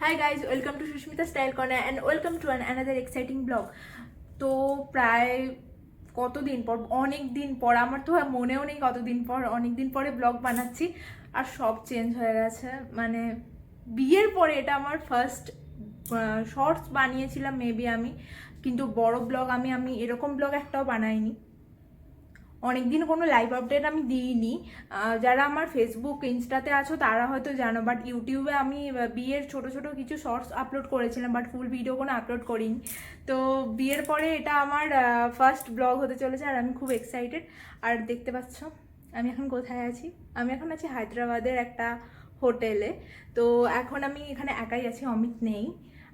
Hi guys, welcome to Sushmita Style Corner and welcome to another exciting vlog. তো প্রায় কতদিন পর অনেক দিন পর আমার তো মনেও নেই কতদিন পর অনেক দিন পরে ব্লগ বানাচ্ছি আর সব চেঞ্জ হয়ে গেছে। মানে বিয়ের পরে এটা আমার ফার্স্ট শর্টস বানিয়েছিলাম মেবি আমি, কিন্তু বড় ব্লগ আমি এরকম ব্লগ একটাও বানাইনি। অনেকদিন কোনো লাইভ আপডেট আমি দিইনি। যারা আমার ফেসবুক ইনস্টাতে আছো তারা হয়তো জানো, বাট ইউটিউবে আমি বিয়ের ছোট ছোট কিছু শর্টস আপলোড করেছিলাম, বাট ফুল ভিডিও কোনো আপলোড করিনি। তো বিয়ের পরে এটা আমার ফার্স্ট ব্লগ হতে চলেছে আর আমি খুব এক্সাইটেড। আর দেখতে পাচ্ছ আমি এখন কোথায় আছি, আমি এখন আছি হায়দ্রাবাদের একটা হোটেলে। তো এখন আমি এখানে একাই আছি, অমিত নেই।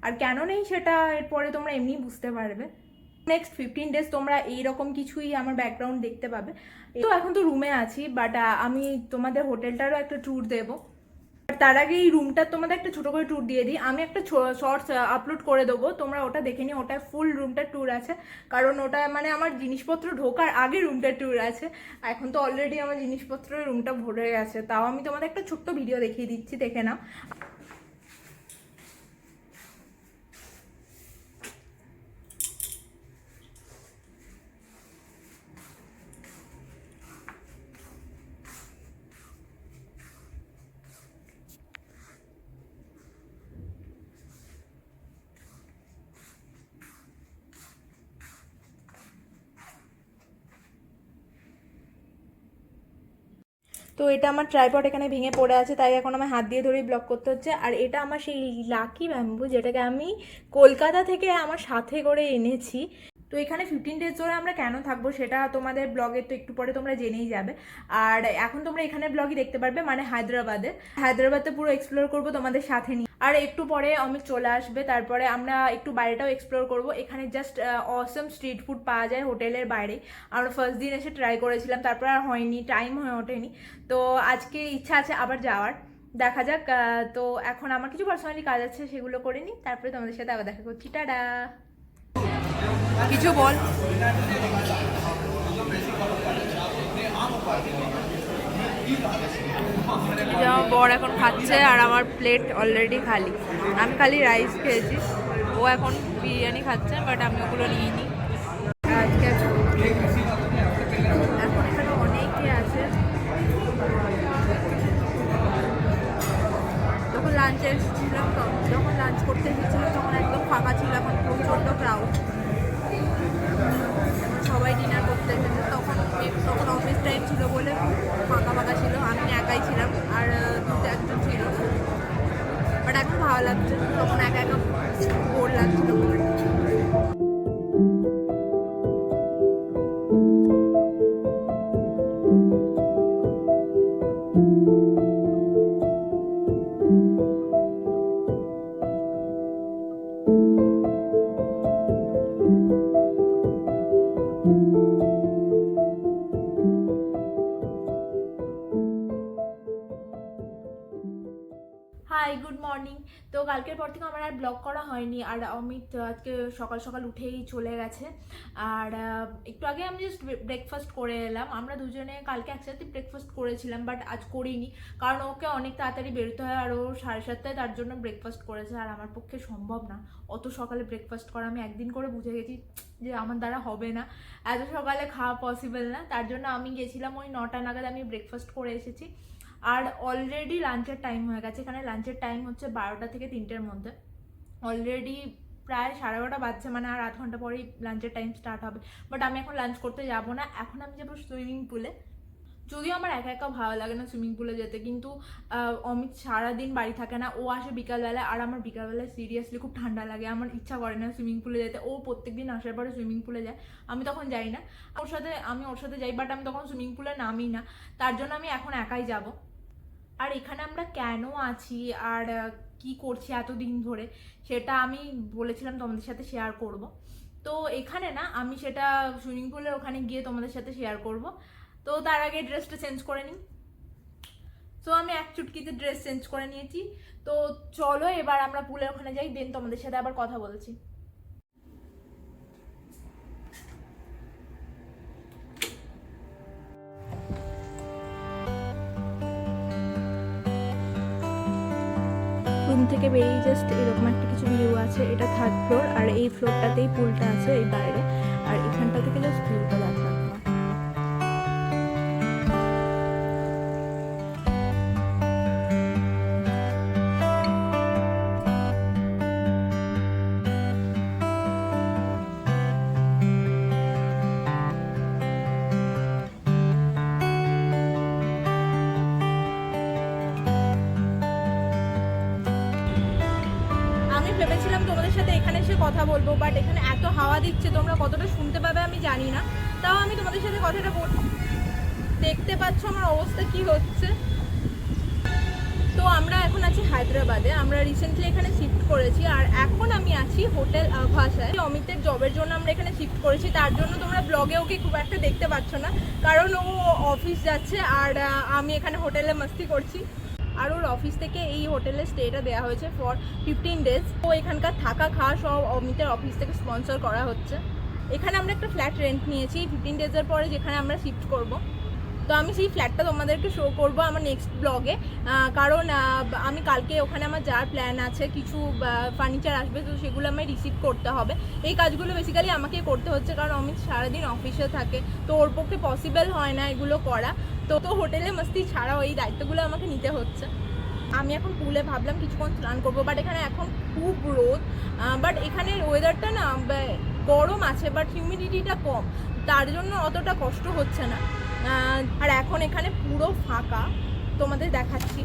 আর কেন নেই সেটা এরপরে তোমরা এমনিই বুঝতে পারবে। নেক্সট 15 ডেজ তোমরা এইরকম কিছুই আমার ব্যাকগ্রাউন্ড দেখতে পাবে। তো এখন তো রুমে আছি, বাট আমি তোমাদের হোটেলটারও একটা ট্যুর দেবো। তার আগে এই রুমটার তোমাদের একটা ছোট করে ট্যুর দিয়ে দিই। আমি একটা শর্টস আপলোড করে দেবো, তোমরা ওটা দেখে নিও। ওটা ফুল রুমটার ট্যুর আছে, কারণ ওটা মানে আমার জিনিসপত্র ঢোকার আগে রুমটার ট্যুর আছে। এখন তো অলরেডি আমার জিনিসপত্রের রুমটা ভরে গেছে, তাও আমি তোমাদের একটা ছোট্ট ভিডিও দেখিয়ে দিচ্ছি, দেখে নাও। তো এটা আমার ট্রাইপড এখানে ভেঙে পড়ে আছে, তাই এখন আমার হাত দিয়ে ধরেই ব্লক করতে হচ্ছে। আর এটা আমার সেই লাকি ব্যাম্বু, যেটাকে আমি কলকাতা থেকে আমার সাথে করে এনেছি। তো এখানে 15 ডেজ ধরে আমরা কেন থাকবো সেটা তোমাদের ব্লগের তো একটু পরে তোমরা জেনেই যাবে। আর এখন তোমরা এখানে ব্লগই দেখতে পারবে, মানে হায়দ্রাবাদে পুরো এক্সপ্লোর করবো তোমাদের সাথে নিয়ে। আর একটু পরে অমিত চলে আসবে, তারপরে আমরা একটু বাইরেটাও এক্সপ্লোর করব। এখানে জাস্ট অসম স্ট্রিট ফুড পাওয়া যায় হোটেলের বাইরে। আমরা ফার্স্ট দিন এসে ট্রাই করেছিলাম, তারপর আর হয়নি, টাইম হয়ে ওঠেনি। তো আজকে ইচ্ছা আছে আবার যাওয়ার, দেখা যাক। তো এখন আমার কিছু পার্সোনালি কাজ আছে, সেগুলো করে নিই, তারপরে তোমাদের সাথে আবার দেখা করছি। টাটা। কিছু বল। আমার বর এখন খাচ্ছে আর আমার প্লেট অলরেডি খালি। আমি খালি রাইস খেয়েছি, ও এখন বিরিয়ানি খাচ্ছে, বাট আমি ওগুলো নিইনি। আজকে এখন এখানে অনেকে আছে। যখন লাঞ্চে এসেছিলাম, যখন লাঞ্চ করতে এসেছিলাম তখন একদম ফাঁকা ছিল, এখন প্রচণ্ড ক্রাউড। সবাই ডিনার করতে এসেছে, তখন অফিস টাইম ছিল বলে ফাঁকা ফাঁকা ছিল, আমি একাই ছিলাম আর একজন ছিল। বাট এখন ভালো লাগছে, তখন একা একা বোর লাগছিল। Hi, good morning. তো কালকের পর থেকে আমার আর ব্লগ করা হয়নি, আর অমিত আজকে সকাল সকাল উঠেই চলে গেছে। আর একটু আগে আমি জাস্ট ব্রেকফাস্ট করে এলাম। আমরা দুজনে কালকে একসাথে ব্রেকফাস্ট করেছিলাম, বাট আজ করিনি, কারণ ওকে অনেক তাড়াতাড়ি বেরোতে হয় আর ও 7:30টায় তার জন্য ব্রেকফাস্ট করেছে। আর আমার পক্ষে সম্ভব না অত সকালে ব্রেকফাস্ট করা। আমি একদিন করে বুঝে গেছি যে আমার দ্বারা হবে না, এত সকালে খাওয়া পসিবল না। তার জন্য আমি গেছিলাম ওই 9টা নাগাদ, আমি ব্রেকফাস্ট করে এসেছি। আর অলরেডি লাঞ্চের টাইম হয়ে গেছে। এখানে লাঞ্চের টাইম হচ্ছে 12টা থেকে 3টের মধ্যে। অলরেডি প্রায় 12:30 বাজছে, মানে আর 8 ঘন্টা পরেই লাঞ্চের টাইম স্টার্ট হবে। বাট আমি এখন লাঞ্চ করতে যাব না, এখন আমি যাবো সুইমিং পুলে। যদিও আমার একা একা ভালো লাগে না সুইমিং পুলে যেতে, কিন্তু অমিত সারাদিন বাড়ি থাকে না, ও আসে বিকালবেলায়। আর আমার বিকালবেলায় সিরিয়াসলি খুব ঠান্ডা লাগে, আমার ইচ্ছা করে না সুইমিং পুলে যেতে। ও প্রত্যেকদিন আসার পরে সুইমিং পুলে যায়, আমি তখন যাই না। আমি ওর সাথে যাই, বাট আমি তখন সুইমিং পুলে নামি না। তার জন্য আমি এখন একাই যাব। আর এখানে আমরা কেন আছি আর কি করছি এতদিন ধরে, সেটা আমি বলেছিলাম তোমাদের সাথে শেয়ার করব। তো এখানে না, আমি সেটা সুইমিং পুলের ওখানে গিয়ে তোমাদের সাথে শেয়ার করব। তো তার আগে ড্রেসটা চেঞ্জ করে নিই। তো আমি এক চুটকিতে ড্রেস চেঞ্জ করে নিয়েছি। তো চলো এবার আমরা পুলের ওখানে যাই, দেন তোমাদের সাথে আবার কথা বলছি। রুম থেকে থেকে বেরিয়ে জাস্ট এরকম একটা কিছু ভিউ আছে। এটা 3rd ফ্লোর, আর এই ফ্লোরটাতেই পুলটা আছে এই বাইরে, আর এখানটা থেকে জাস্ট ভিউটা দেখা। ভেবেছিলাম তোমাদের সাথে এখানে এসে কথা বলবো, বাট এখানে এত হাওয়া দিচ্ছে, তোমরা কতটা শুনতে পাবে আমি জানি না, তাও আমি তোমাদের সাথে কথাটা বলবো। দেখতে পাচ্ছ আমার অবস্থা কি হচ্ছে। তো আমরা এখন আছি হায়দ্রাবাদে, আমরা রিসেন্টলি এখানে শিফট করেছি, আর এখন আমি আছি হোটেল আভাসায়। অমিতের জবের জন্য আমরা এখানে শিফট করেছি, তার জন্য তোমরা ব্লগে ওকে খুব একটা দেখতে পাচ্ছ না, কারণ ও অফিস যাচ্ছে আর আমি এখানে হোটেলে মাস্তি করছি। আর ওর অফিস থেকে এই হোটেলে স্টেটা দেওয়া হয়েছে ফর 15 ডেজ। তো এখানকার থাকা খাওয়া সব অমিতের অফিস থেকে স্পন্সর করা হচ্ছে। এখানে আমরা একটা ফ্ল্যাট রেন্ট নিয়েছি 15 ডেজের পরে, যেখানে আমরা শিফট করব। তো আমি সেই ফ্ল্যাটটা তোমাদেরকে শো করবো আমার নেক্সট ব্লগে, কারণ আমি কালকে ওখানে আমার যাওয়ার প্ল্যান আছে, কিছু ফার্নিচার আসবে, তো সেগুলো আমায় রিসিভ করতে হবে। এই কাজগুলো বেসিক্যালি আমাকেই করতে হচ্ছে, কারণ অমিত সারাদিন অফিসে থাকে, তো ওর পক্ষে পসিবল হয় না এগুলো করা। তো হোটেলে মাস্তি ছাড়াও এই দায়িত্বগুলো আমাকে নিতে হচ্ছে। আমি এখন পুলে ভাবলাম কিছুক্ষণ স্নান করবো, বাট এখানে এখন খুব রোদ, বাট এখানের ওয়েদারটা না গরম আছে, বাট হিউমিডিটিটা কম, তার জন্য অতটা কষ্ট হচ্ছে না। আর এখন এখানে পুরো ফাঁকা, তোমাদের দেখাচ্ছি,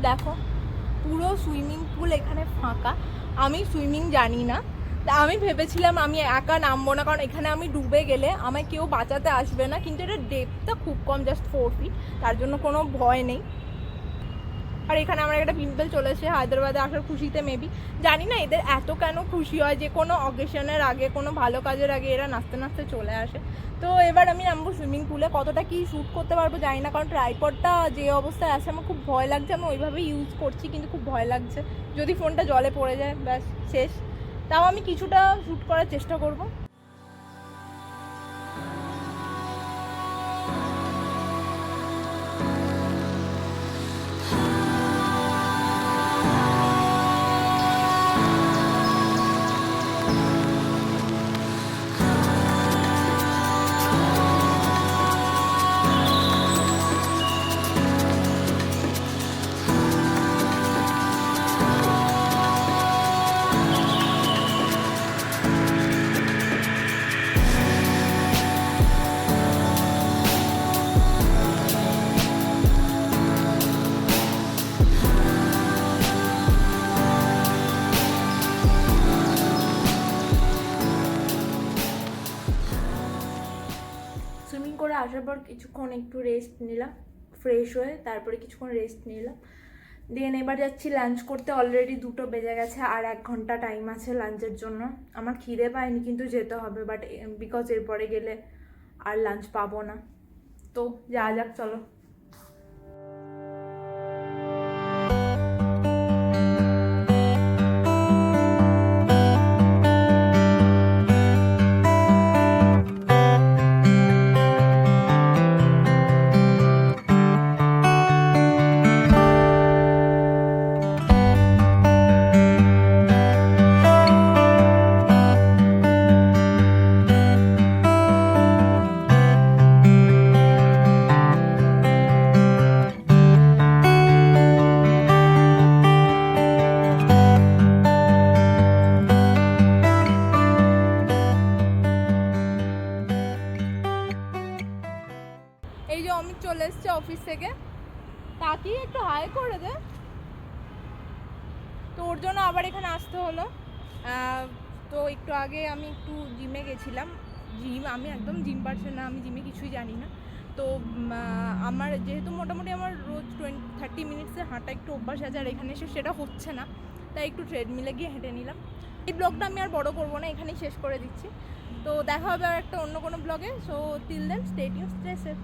দেখো পুরো সুইমিং পুল এখানে ফাঁকা। আমি সুইমিং জানি না, আমি ভেবেছিলাম আমি একা নামবো না, কারণ এখানে আমি ডুবে গেলে আমায় কেউ বাঁচাতে আসবে না, কিন্তু এটা ডেপথটা খুব কম, জাস্ট 4 ফিট, তার জন্য কোনো ভয় নেই। আর এখানে আমার একটা পিম্পল চলেছে হায়দ্রাবাদে আসার খুশিতে, মেবি জানি না এদের এত কেন খুশি হয়, যে কোনো অকেশনের আগে, কোনো ভালো কাজের আগে এরা নাচতে নাচতে চলে আসে। তো এবার আমি নামবো সুইমিং পুলে, কতটা কি শ্যুট করতে পারবো জানি না, কারণ ট্রাইপডটা যে অবস্থায় আছে আমার খুব ভয় লাগছে। আমি ওইভাবে ইউজ করছি, কিন্তু খুব ভয় লাগছে যদি ফোনটা জলে পড়ে যায়, ব্যাস শেষ। তাও আমি কিছুটা শ্যুট করার চেষ্টা করব। সুইমিং করে আসার পর কিছুক্ষণ একটু রেস্ট নিলাম, ফ্রেশ হয়ে তারপরে কিছুক্ষণ রেস্ট নিলাম, দেন এবার যাচ্ছি লাঞ্চ করতে। অলরেডি 2টো বেজে গেছে, আর 1 ঘন্টা টাইম আছে লাঞ্চের জন্য। আমার খিদে পায়নি, কিন্তু যেতে হবে, বাট বিকজ এরপরে গেলে আর লাঞ্চ পাবো না। তো যাওয়া যাক, চলো। এই যে অমিত চলে এসছে অফিস থেকে, তাকিয়ে একটু হাই করে দে। তো ওর জন্য আবার এখানে আসতে হলো। তো একটু আগে আমি একটু জিমে গেছিলাম। আমি একদম জিম পারছি না, আমি জিমে কিছুই জানি না। তো আমার যেহেতু মোটামুটি আমার রোজ 30 মিনিটসে হাঁটা একটু অভ্যাস আছে, আর এখানে এসে সেটা হচ্ছে না, তাই একটু ট্রেডমিলে গিয়ে হেঁটে নিলাম। এই ব্লগটা আমি আর বড় করবো না, এখানেই শেষ করে দিচ্ছি। তো দেখা হবে আর একটা অন্য কোনো ব্লগে। So till then stay tuned, stay safe.